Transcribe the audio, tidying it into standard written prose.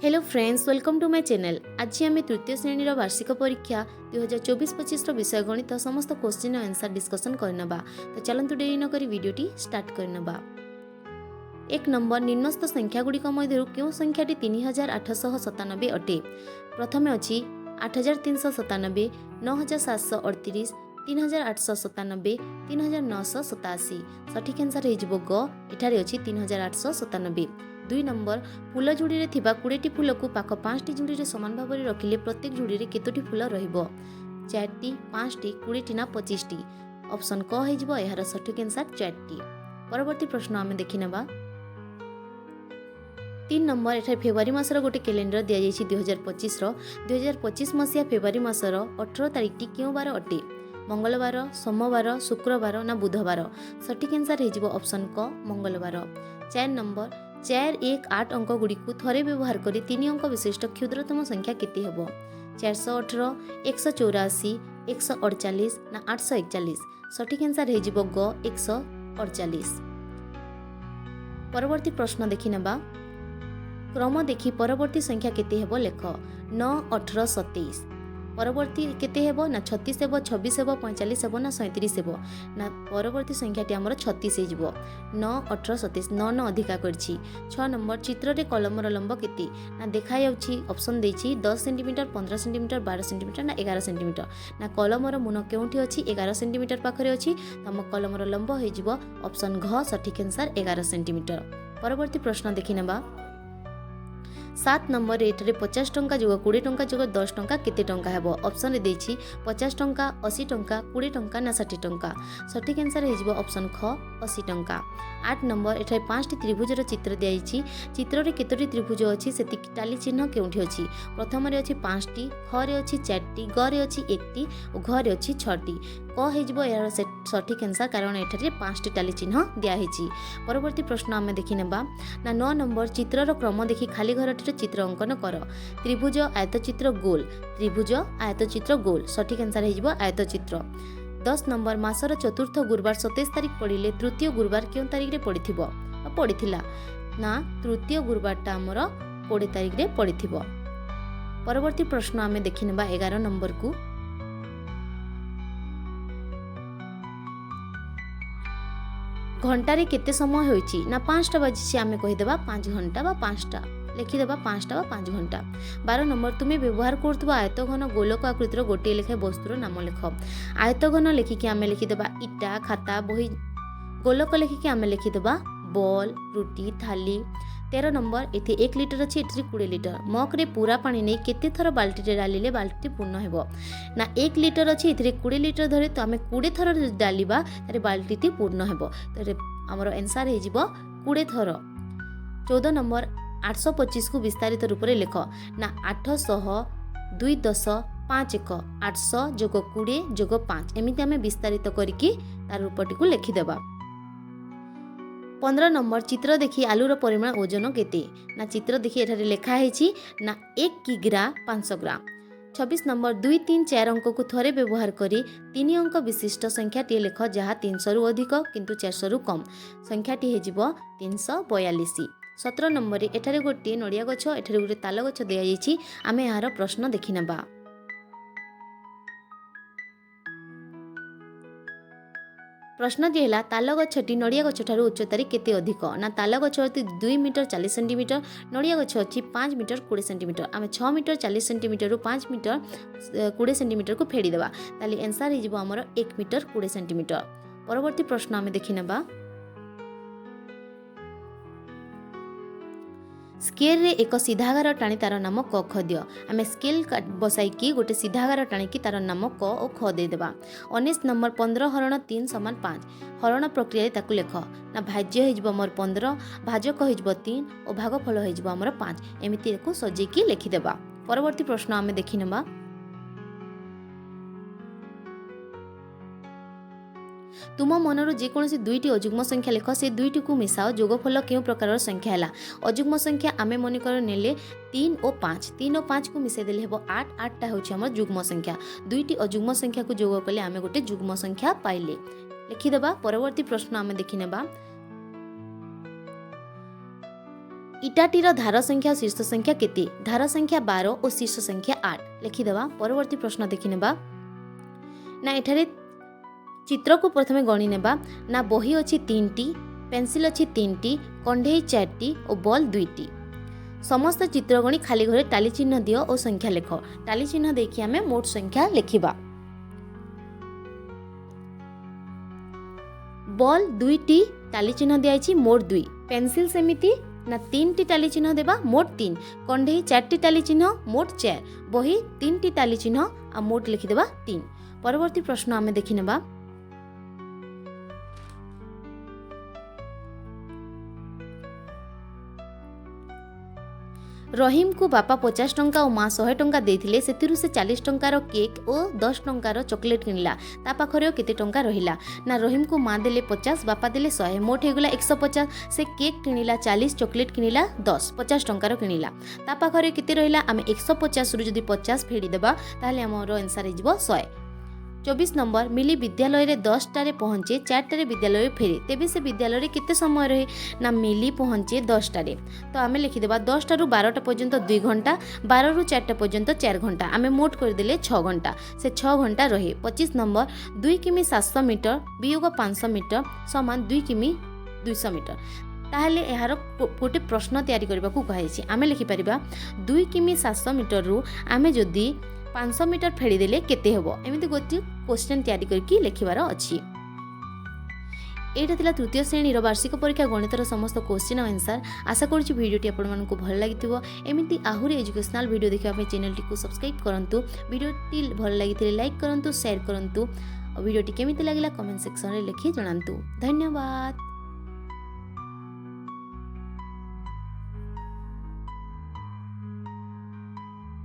Hello friends, welcome to my channel. आज आम तृतीय श्रेणी वार्षिक परीक्षा 2024-25 विषय गणित समस्त क्वेश्चन और आंसर डिस्कसन करनबा। तो चलतु डेरी न करी वीडियोटी स्टार्ट करनबा। 1 नंबर निम्नस्थ संख्या गुड़िक मध्य क्यों संख्याटी 3897 अटे। प्रथम अच्छी 8397, 9738, 3897, 3987। सठिक आंसर हो ग। एठारे अच्छी 3897। 2 नंबर फूल जोड़ी रे थिबा 20टी फूल को पाख 5टी जोड़ी रे समान भाव में रखिले प्रत्येक जोड़ी रे केतोटी फूल रहिबो। 4टी, 5टी, 20टी ना 25टी। ऑप्शन क हेजिबो एहार सठिक आंसर 4टी। परवर्ती प्रश्न आमे देखि नेबा। 3 नंबर एठार फेब्रुआरी मासर गोटे कैलेंडर दिया जायछि 2025 रो। 2025 मसिया फेब्रुआरी मासर 18 तारिखटी क्यों बार अटे। मंगलवार, सोमवार, शुक्रवार ना बुधवार। सठिक आंसर हेजिबो ऑप्शन क मंगलवार। 4 नंबर 4, 1, 8 अंक गुड़ी को थरे व्यवहार करी 3 अंक विशिष्ट क्षुद्रतम संख्या केते हेबो। 418, 184, 148 ना 841। सठिक आंसर हेजिबो ग 148। परवर्ती प्रश्न देखि नेबा। क्रम देखि परवर्ती संख्या केते हेबो लेख। 9, 18, 27। परवर्ती केते हेबो ना 36 हेबो, 26 हेबो, 45 हेबो ना 37 हेबो। ना परवर्ती संख्याटी हमर 36 हेजिबो। 9, 18, 27 9 9 अधिका करछि। 6 नंबर चित्र रे कलमर लंब केते ना देखा याउछि। ऑप्शन देछि 10 सेंटीमीटर, 15 सेंटीमीटर, 12 सेंटीमीटर ना 11 सेंटीमीटर। ना कलमर मुन केउठी अछि 11 सेंटीमीटर पाखरे अछि। तम कलमर लंब हेजिबो ऑप्शन घ सठिक आंसर 11 सेंटीमीटर। परवर्ती प्रश्न देखि नेबा। 7 नंबर एठरे 50 टंका जोग 20 टंका जोग 10 टंका केते टंका हेबो। ऑप्शन रे देछि 50 टंका, 80 टंका, 20 टंका ना 60 टंका। सठिक आंसर हेजिबो ऑप्शन ख 80 टंका। 8 नंबर एठरे 5टी त्रिभुजर चित्र दियाइछि। चित्र रे केतोटी त्रिभुज अछि सेति टाली चिन्ह केउठी अछि। प्रथम रे अछि 5टी, ख रे अछि 4टी, ग रे अछि 1टी और घ रे अछि 6टी। क हेजिबो यार सठिक आंसर कारण एठरे 5टी टाली चिन्ह दिया हेछि। परवर्ती प्रश्न आमे देखि नेबा। ना 9 नंबर चित्रर क्रम देखि खाली घरटीर चित्र अंकन कर। त्रिभुज, आयतचित्र, गोल। त्रिभुज, आयतचित्र, गोल। सठिक आंसर हेजिबो आयतचित्र। 10 नंबर मासर चतुर्थ गुरुवार 27 तारिख पड़िले तृतीय गुरुवार क्यों तारिख रे पड़िथिबो पड़िथिला ना तृतीय गुरुवारटा हमर 20 तारिख रे पड़िथिबो। परवर्ती प्रश्न आमे देखि नेबा 11 नंबर को। घंटारे केते समय होइछि ना 5टा बाजिछि। आमे कहिदेबा 5 घंटा बा 5टा लिखिदेबा 5टा बा 5 घंटा। 12 नंबर तुमे व्यवहार करथुबा आयतघन गोलक आकृतिर गोटे लेखे वस्तुर नाम लिख। आयतघन लिखिकी आमे लिखिदेबा इटा, खाता, बही। गोलक लिखिकी आमे लिखिदेबा बॉल, रुटी, थाली। 13 नंबर एथि 1 लिटर अछि एथि 20 लिटर। मग रे पूरा पानी नै केते थर बाल्टी रे डालिले बाल्टी पूर्ण हेबो ना 1 लिटर अछि एथि 20 लिटर धरे तो आमे 20 थर डालिबा तारे बाल्टीटी पूर्ण हेबो। तारे हमर आंसर हे जिवो 20 थर। 14 नंबर 825 को विस्तारित रूप रे लेख। ना 800, 2 10, 5 1। 800 जोग 20 जोग 5 एमिति आमे विस्तारित करिकी तार रूपटी को लिखि देबा। 15 नंबर चित्र देखि आलूर परिमाण ओजन केते। ना चित्र देखि एठारे लेखा हेछि ना 1 किग्रा 500 ग्राम। 26 नंबर 2, 3, 4 अंक को थरे व्यवहार करी 3 अंक विशिष्ट संख्याटी लेख जहाँ 300 रु अधिक किंतु 400 रु कम। संख्याटी हेजिबो 342। 17 नंबर एठारे गोटे नड़िया गछ एठारे गोटे ताल गछ दिया जायछि। आमे यार प्रश्न देखि नेबा। प्रश्न दिहला ताल गछटी नड़िया गछ ठारू उच्चतारे केते अधिक। ना ताल गछ अति 2 मीटर 40 सेंटीमीटर, नड़िया गछ अछि 5 मीटर 20 सेंटीमीटर। आमे 6 मीटर 40 सेंटीमीटर रु 5 मीटर 20 सेंटीमीटर को फेडी देबा ताली आंसर हे जिवो हमर 1 मीटर 20 सेंटीमीटर। परवर्ती प्रश्न आमे देखि नेबा। स्केल रे एक सीधागार टाणी तार नाम क ख दियो। आमे स्केल बसाइकी गोटे सीधागार टाणीकी तार नाम क और ख दे देबा। 19 नंबर 15 हरण 3 समान 5। हरण प्रक्रिया ताकू लेख। ना भाज्य हे जिवो हमर 15, भाजक हे जिवो 3 और भागफल हे जिवो हमर 5 एमिति को सजेकी लिखि देबा। परवर्ती प्रश्न आमे देखि नेबा। तुम मनर जेकोसी 2टी अजुग्म संख्या लेख से 2टी को मिसाओ जोगफल क्यों प्रकार संख्या है। अजुग्म संख्या आमे मनिकर नेले 3 और 5। 3 और 5 को मिसाई देले हेबो 8। 8टा होछि हमर जुग्म संख्या। 2टी अजुग्म संख्या को जोग कले आमे गोटे जुग्म संख्या पाइले लिखि देबा। परवर्ती प्रश्न आमे देखि नेबा। इटाटीर धार संख्या शीर्ष संख्या केते धार संख्या 12 और शीर्ष संख्या 8 लिखिदेवा। परवर्ती प्रश्न देखिनेबा ना एठारे चित्र को प्रथमे गणी नेबा ना बही अछि 3टी पेंसिल अछि 3टी कंढेई 4टी और बॉल 2टी समस्त चित्र गणी खाली घरे टाली चिन्ह दियो और संख्या लेख। टाली चिन्ह देखि आमे मोट संख्या लिखिबा। बॉल 2टी टाली चिन्ह दियाछि मोट 2 पेंसिल सेमिति ना 3टी टाली चिन्ह देबा मोट 3 कंढेई 4टी टाली चिन्ह मोट 4 बही 3टी टाली चिन्ह आ मोट लिखिदेबा 3। परवर्ती प्रश्न आमे देखिनेबा रहीम को बापा 50 टंका और माँ 100 टंका देथिले सेतिरु से 40 टंकार केक और 10 टंकार चॉकलेट किनिला ता पाखरे केते टंका रहिला ना रहीम को माँ देले 50 बापा देले 100 मोट हेगला 150 से केक किनिला 40 चॉकलेट किनिला 10 50 टंकार किनिला ता पाखरे केते रहिला आमे 150 रु जदी 50 फेडी देबा ताले हमरो आंसर हिजबो 100। 24 नंबर मिली विद्यालय रे 10 टारे पहुँचे 4 टारे विद्यालय फेरे तेबे से विद्यालय रे केते समय रहे ना मिली पहुँचे 10 टारे तो आमे लिखिदेबा 10 टारू 12टा पर्यंत 2 घंटा 12 रु 4टा पर्यंत 4 घंटा आमे मोट कर देले 6 घंटा से 6 घंटा रहे। 25 नंबर 2 किमी 700 मीटर वियोग 500 मीटर समान 2 किमी 200 मीटर ताहले एहार गोटे प्रश्न तैयारी करबा को कहाइछि आमे लिखि परिबा 2 किमी 700 मीटर रु आमे जदी 500 मीटर फेड़ी देले केते हेबो एमिति गोटे क्वेश्चन तैयारी करके लिखिबार अछि। एटा थिला तृतीय श्रेणी वार्षिक परीक्षा गणितर समस्त क्वेश्चन आंसर। आशा करूछि भिडियोटी आपण मानकु भल लागिथिबो एमिति आहुरी एजुकेशनल वीडियो देखिबा पे चैनल टी को सब्सक्राइब करंतु वीडियोटी भल लागिथिले लाइक करंतु शेयर करंतु वीडियोटी केमिति लागिला कमेंट सेक्शन रे लिखि जणांतु। धन्यवाद।